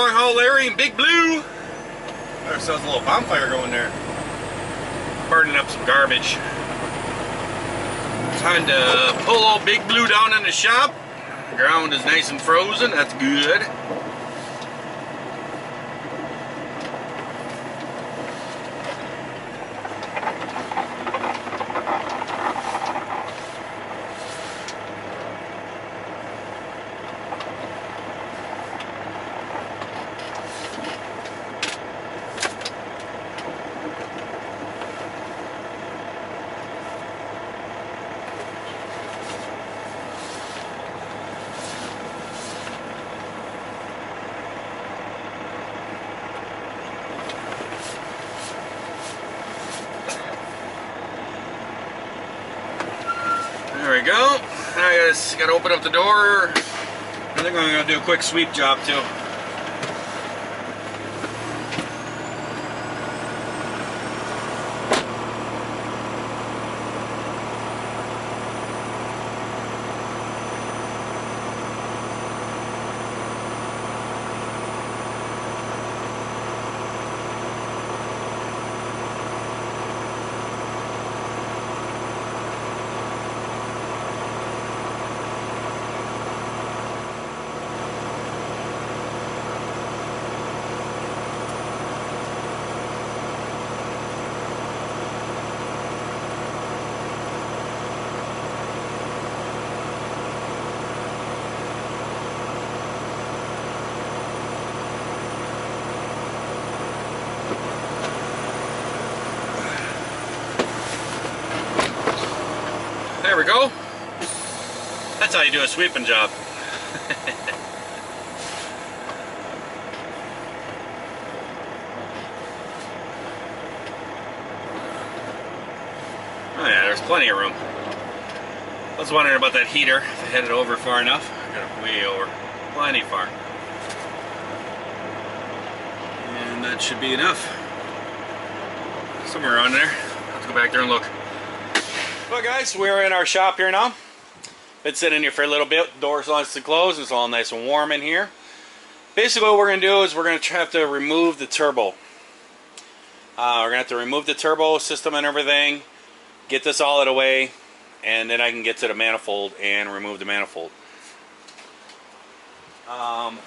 Long Haul Larry and Big Blue. Got ourselves a little bonfire going there. Burning up some garbage. Time to pull old Big Blue down in the shop. The ground is nice and frozen, that's good. There we go. Now I just gotta open up the door. I think I'm gonna do a quick sweep job too. There we go. That's how you do a sweeping job. Oh yeah, there's plenty of room. I was wondering about that heater, if I had it over far enough. I got it way over. Plenty far. And that should be enough. Somewhere around there. Let's go back there and look. Well guys, we're in our shop here now. Been sitting here for a little bit. Doors nice and closed. It's all nice and warm in here. Basically what we're going to do is we're going to have to remove the turbo. We're going to have to remove the turbo system and everything. Get this all out of the way. And then I can get to the manifold and remove the manifold. I'll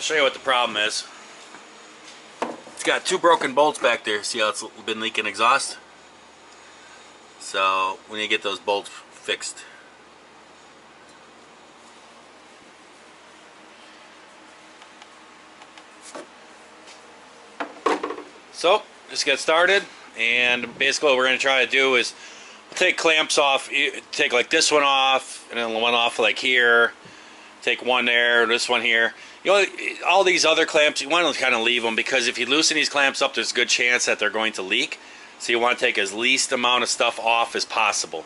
show you what the problem is. It's got two broken bolts back there. See how it's been leaking exhaust? So we need to get those bolts fixed. So just get started, and basically what we're going to try to do is take clamps off, take like this one off, and then one off like here, take one there, this one here. You know, all these other clamps, you want to kind of leave them, because if you loosen these clamps up, there's a good chance that they're going to leak. So you want to take as least amount of stuff off as possible.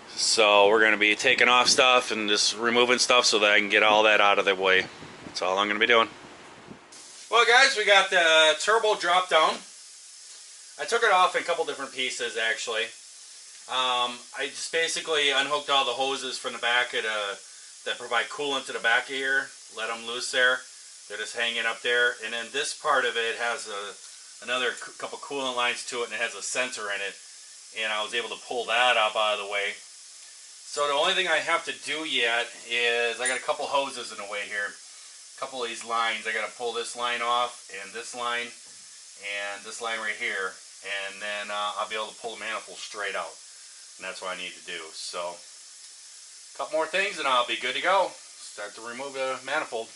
So we're going to be taking off stuff and just removing stuff so that I can get all that out of the way. That's all I'm going to be doing. Well guys, we got the turbo drop down. I took it off in a couple different pieces actually. I just basically unhooked all the hoses from the back of that provide coolant to the back of here. Let them loose there. They're just hanging up there. And then this part of it has another couple coolant lines to it, and it has a sensor in it, and I was able to pull that up out of the way. So the only thing I have to do yet is I got a couple hoses in the way here, a couple of these lines. I got to pull this line off, and this line right here, and then I'll be able to pull the manifold straight out, and that's what I need to do. So a couple more things and I'll be good to go. Start to remove the manifold.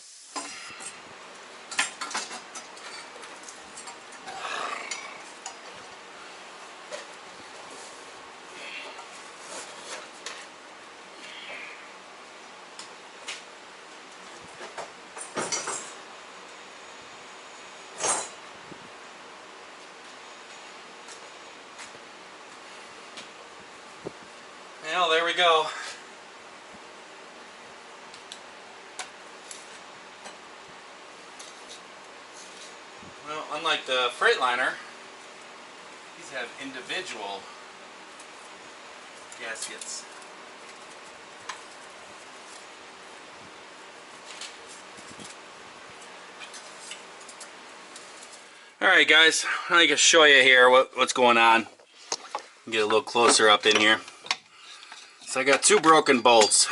Well, there we go. Well, unlike the Freightliner, these have individual gaskets. Alright guys, I can show you here what's going on. Get a little closer up in here. So I got two broken bolts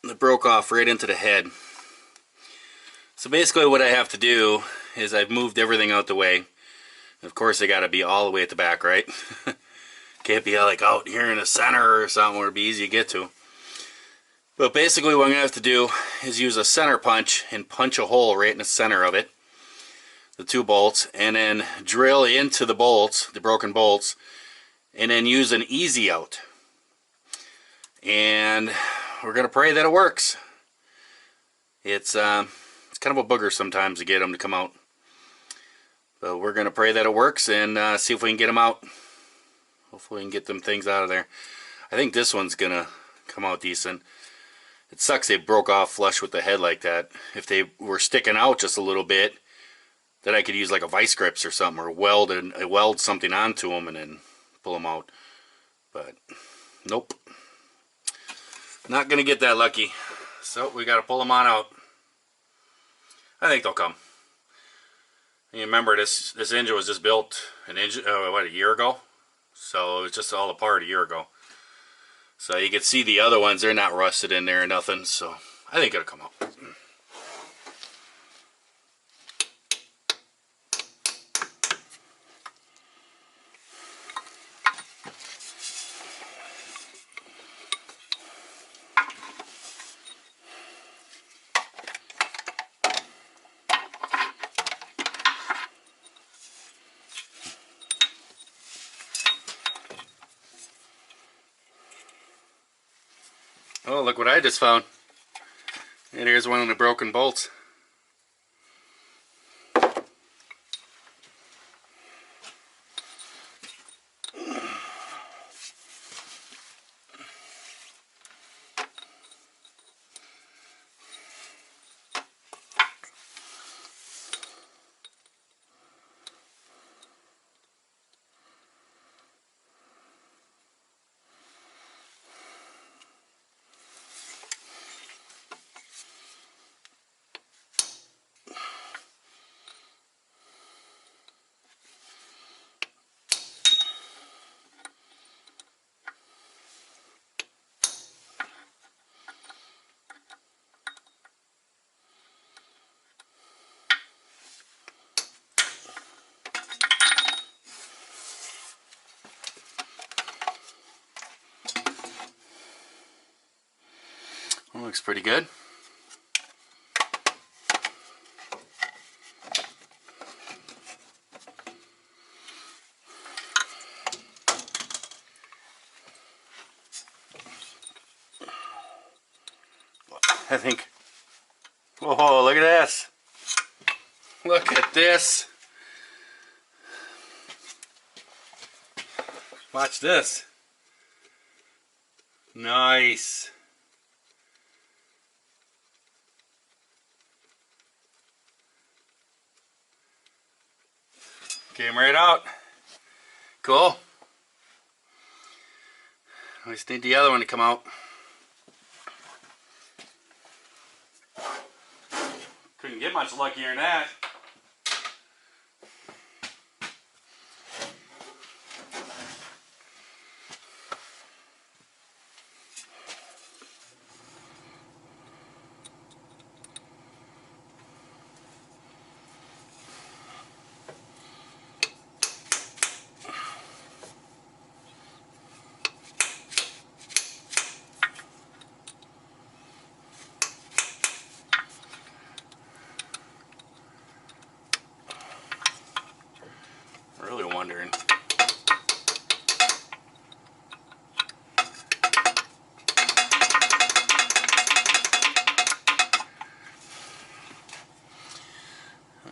that broke off right into the head. So basically what I have to do is I've moved everything out the way. Of course they got to be all the way at the back, right? Can't be like out here in the center or something where it'd be easy to get to. But basically what I'm going to have to do is use a center punch and punch a hole right in the center of it. The two bolts, and then drill into the bolts, the broken bolts, and then use an easy out. And we're going to pray that it works. It's kind of a booger sometimes to get them to come out. But we're going to pray that it works and see if we can get them out. Hopefully we can get them things out of there. I think this one's going to come out decent. It sucks they broke off flush with the head like that. If they were sticking out just a little bit, then I could use like a vice grips or something, or weld something onto them and then pull them out. But nope, not gonna get that lucky. So we got to pull them on out. I think they'll come. And you remember this engine was just built a year ago, so it was just all apart a year ago. So you can see the other ones, they're not rusted in there or nothing, so I think it'll come out. Oh, look what I just found. And here's one of the broken bolts. Well, looks pretty good. I think, whoa, look at this. Look at this. Watch this. Nice. Came right out. Cool. We just need the other one to come out. Couldn't get much luckier than that. Really wondering. I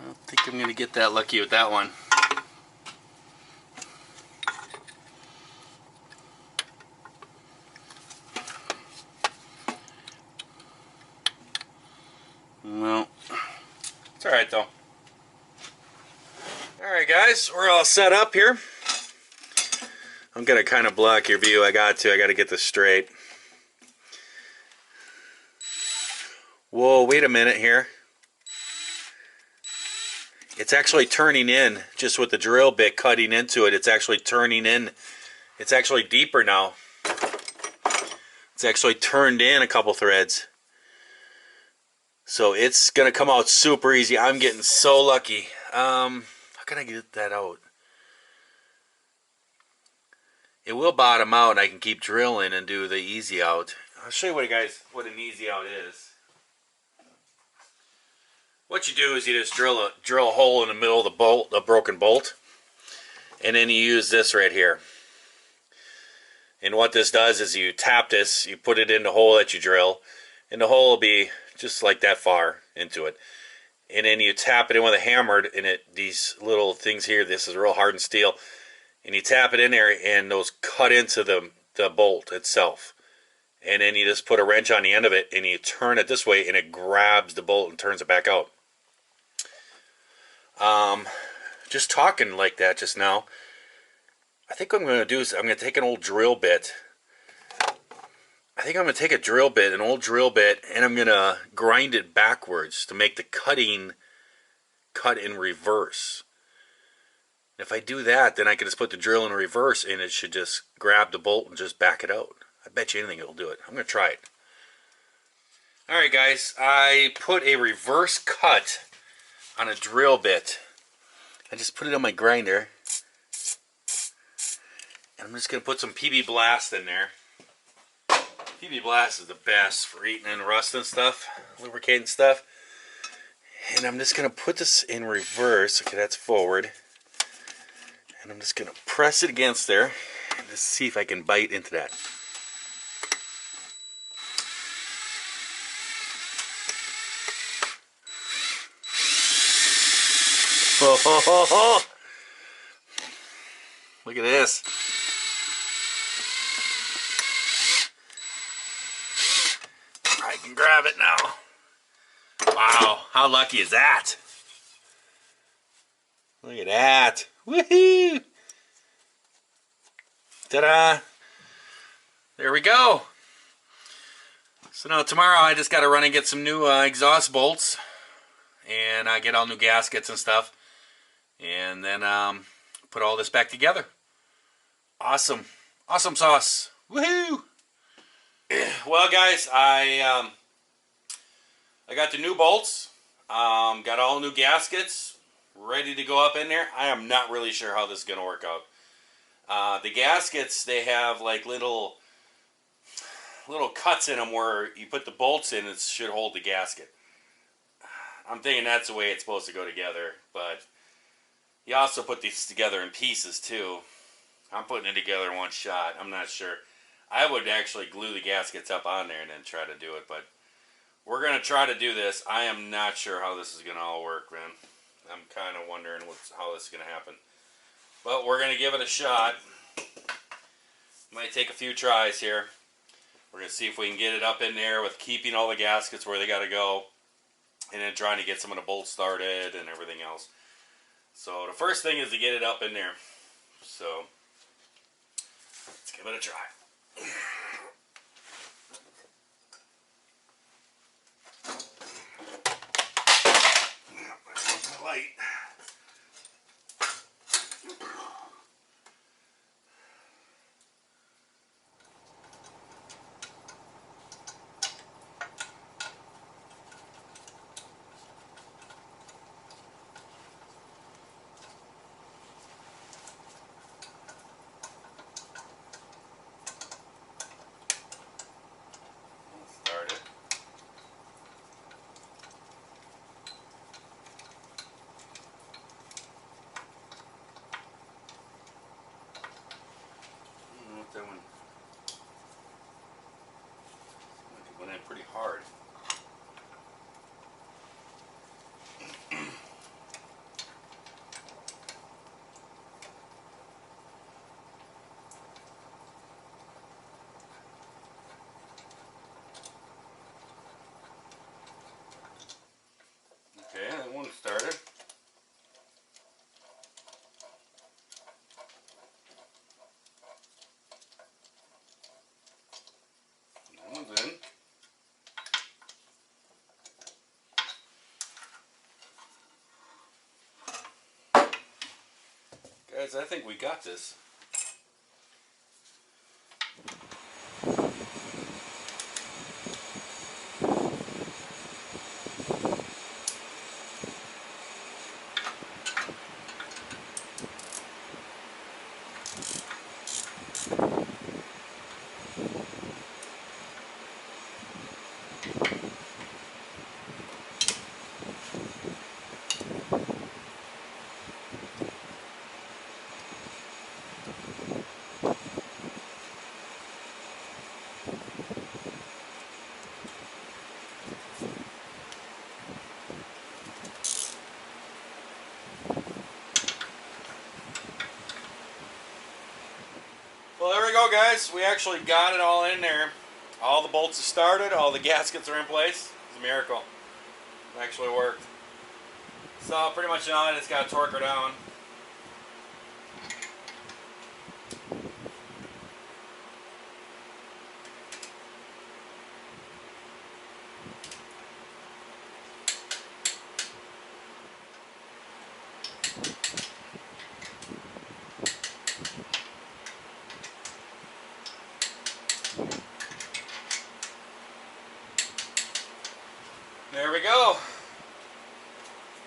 don't think I'm going to get that lucky with that one. Well, it's alright though. Alright guys, we're all set up here. I'm going to kind of block your view. I got to get this straight. Whoa, wait a minute here. it's actually turning in just with the drill bit cutting into it. It's actually turning in. It's actually deeper now. It's actually turned in a couple threads. So it's going to come out super easy. I'm getting so lucky. How can I get that out? It will bottom out and I can keep drilling and do the easy out. I'll show you what an easy out is. What you do is you just drill a hole in the middle of the bolt, a broken bolt, and then you use this right here. And what this does is you tap this, you put it in the hole that you drill, and the hole will be just like that far into it. And then you tap it in with a hammer, and these little things here, this is real hardened steel, and you tap it in there, and those cut into the bolt itself. And then you just put a wrench on the end of it, and you turn it this way, and it grabs the bolt and turns it back out. Just talking like that just now, I think what I'm going to do is I'm going to take an old drill bit. I think I'm going to take an old drill bit, and I'm going to grind it backwards to make the cutting cut in reverse. If I do that, then I can just put the drill in reverse, and it should just grab the bolt and just back it out. I bet you anything it'll do it. I'm going to try it. Alright guys, I put a reverse cut on a drill bit. I just put it on my grinder. And I'm just going to put some PB Blast in there. PB Blast is the best for eating in rust and stuff, lubricating stuff. And I'm just going to put this in reverse. Okay, that's forward. And I'm just going to press it against there and just see if I can bite into that. Oh. Look at this. I can grab it now. Wow, how lucky is that? Look at that. Woohoo! Ta-da! There we go. So now tomorrow I just got to run and get some new exhaust bolts. And I get all new gaskets and stuff. And then put all this back together. Awesome. Awesome sauce. Woohoo! Well guys, I got the new bolts. Got all new gaskets ready to go up in there. I am not really sure how this is going to work out. The gaskets, they have like little cuts in them where you put the bolts in, it should hold the gasket. I'm thinking that's the way it's supposed to go together, but you also put these together in pieces too. I'm putting it together in one shot. I'm not sure. I would actually glue the gaskets up on there and then try to do it, but we're going to try to do this. I am not sure how this is going to all work, man. I'm kind of wondering how this is going to happen. But we're going to give it a shot. Might take a few tries here. We're going to see if we can get it up in there with keeping all the gaskets where they got to go. And then trying to get some of the bolts started and everything else. So the first thing is to get it up in there. So let's give it a try. Light. Guys, I think we got this. Well, there we go, guys. We actually got it all in there. All the bolts are started. All the gaskets are in place. It's a miracle. It actually worked. So pretty much now I just got to torque her down. There we go.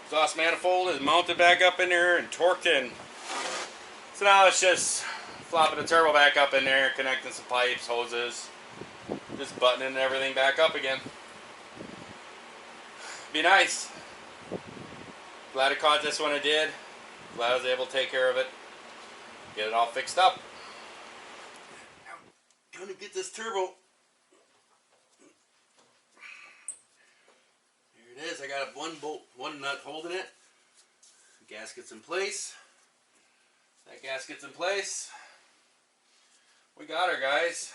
Exhaust manifold is mounted back up in there and torqued in. So now it's just flopping the turbo back up in there, connecting some pipes, hoses, just buttoning everything back up again. Be nice. Glad I caught this when I did. Glad I was able to take care of it. Get it all fixed up. I'm gonna get this turbo. Here it is. I got one bolt, one nut holding it. The gasket's in place. That gasket's in place. We got her, guys.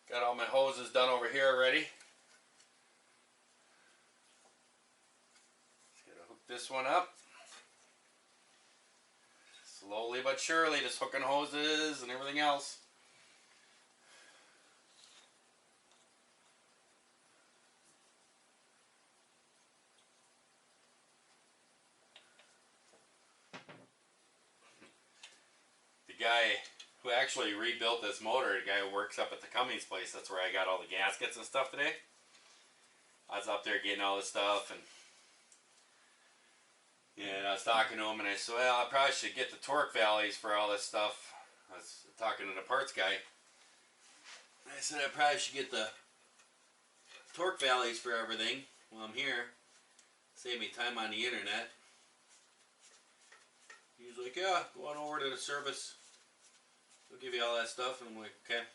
Got all my hoses done over here already. Just gotta hook this one up. Slowly but surely, just hooking hoses and everything else. The guy who actually rebuilt this motor, the guy who works up at the Cummings place, that's where I got all the gaskets and stuff today. I was up there getting all this stuff, and I was talking to him, and I said, well, I probably should get the torque values for all this stuff. I was talking to the parts guy. I said I probably should get the torque values for everything while I'm here. Save me time on the internet. He's like, yeah, go on over to the service. They'll give you all that stuff. And I'm like, okay.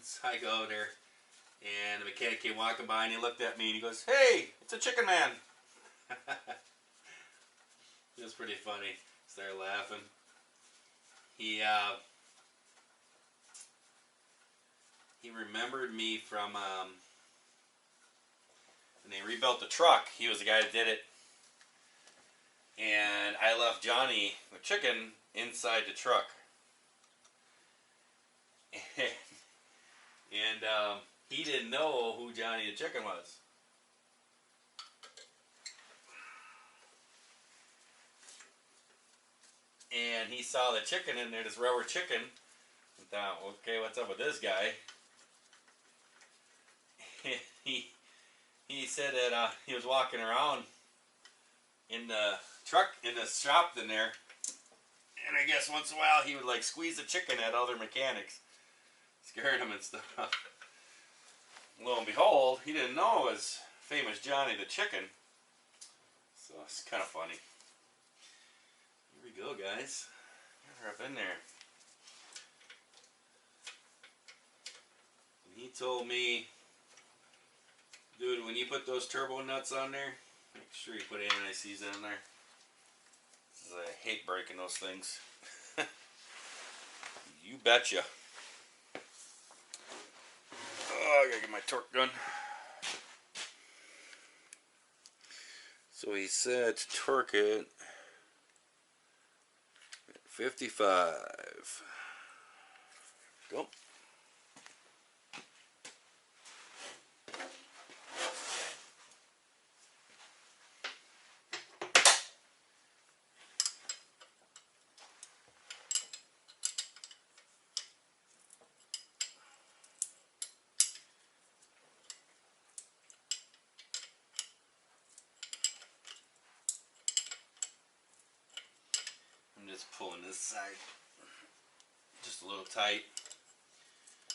So I go over there, and the mechanic came walking by, and he looked at me, and he goes, hey, it's a chicken man. It was pretty funny. Started laughing. He remembered me from when they rebuilt the truck. He was the guy that did it. And I left Johnny, the chicken, inside the truck. And he didn't know who Johnny the chicken was. And he saw the chicken in there, this rubber chicken, and thought, okay, what's up with this guy? And he said that he was walking around in the truck, in the shop in there, and I guess once in a while he would like squeeze the chicken at other mechanics, scaring them and stuff. Lo and behold, he didn't know it was famous Johnny the Chicken. So it's kind of funny. Here we go, guys. Get her up in there. And he told me, dude, when you put those turbo nuts on there, make sure you put anti-seize in there. I hate breaking those things. You betcha. Oh, I gotta get my torque gun. So he said to torque it at 55. Go. Just pulling this side just a little tight.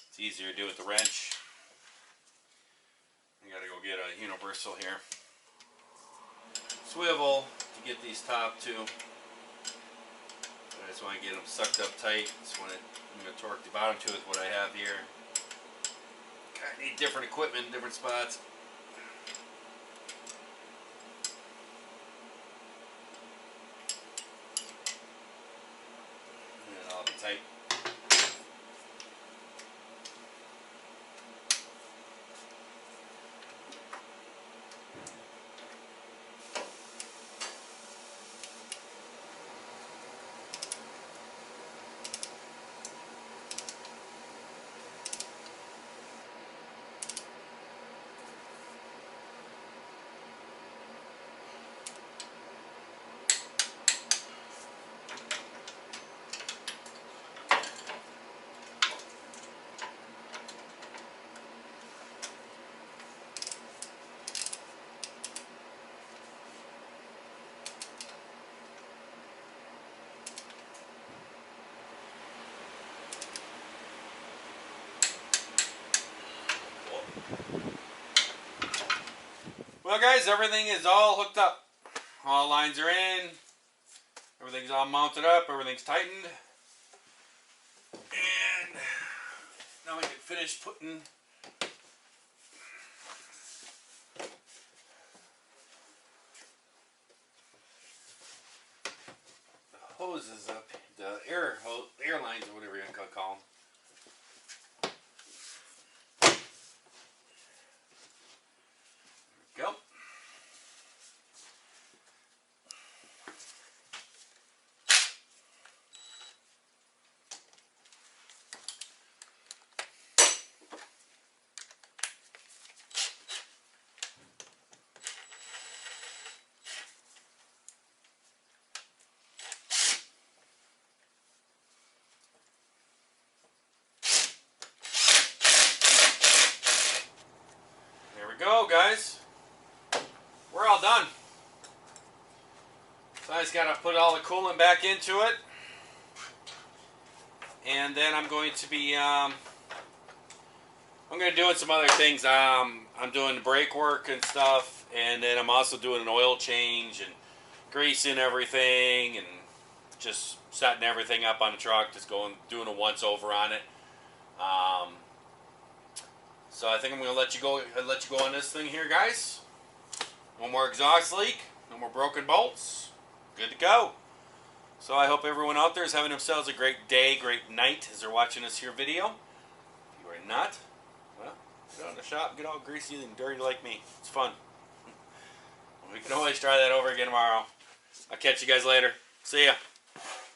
It's easier to do with the wrench. I gotta go get a universal here. Swivel to get these top two. I just want to get them sucked up tight. Just want to, I'm going to torque the bottom two with what I have here. I need different equipment in different spots. And I'll be tight. Well guys, everything is all hooked up. All lines are in. Everything's all mounted up. Everything's tightened. And now we can finish putting the hoses up. The air lines or whatever you want to call them. Go. There we go, guys. We're all done. So I just got to put all the coolant back into it. And then I'm going to be, I'm going to be doing some other things. I'm doing brake work and stuff. And then I'm also doing an oil change and greasing everything and just setting everything up on the truck. Just doing a once over on it. So I think I'm going to let you go on this thing here, guys. No more exhaust leak. No more broken bolts. Good to go. So I hope everyone out there is having themselves a great day, great night as they're watching this here video. If you are not, well, get out in the shop, get all greasy and dirty like me. It's fun. We can always try that over again tomorrow. I'll catch you guys later. See ya.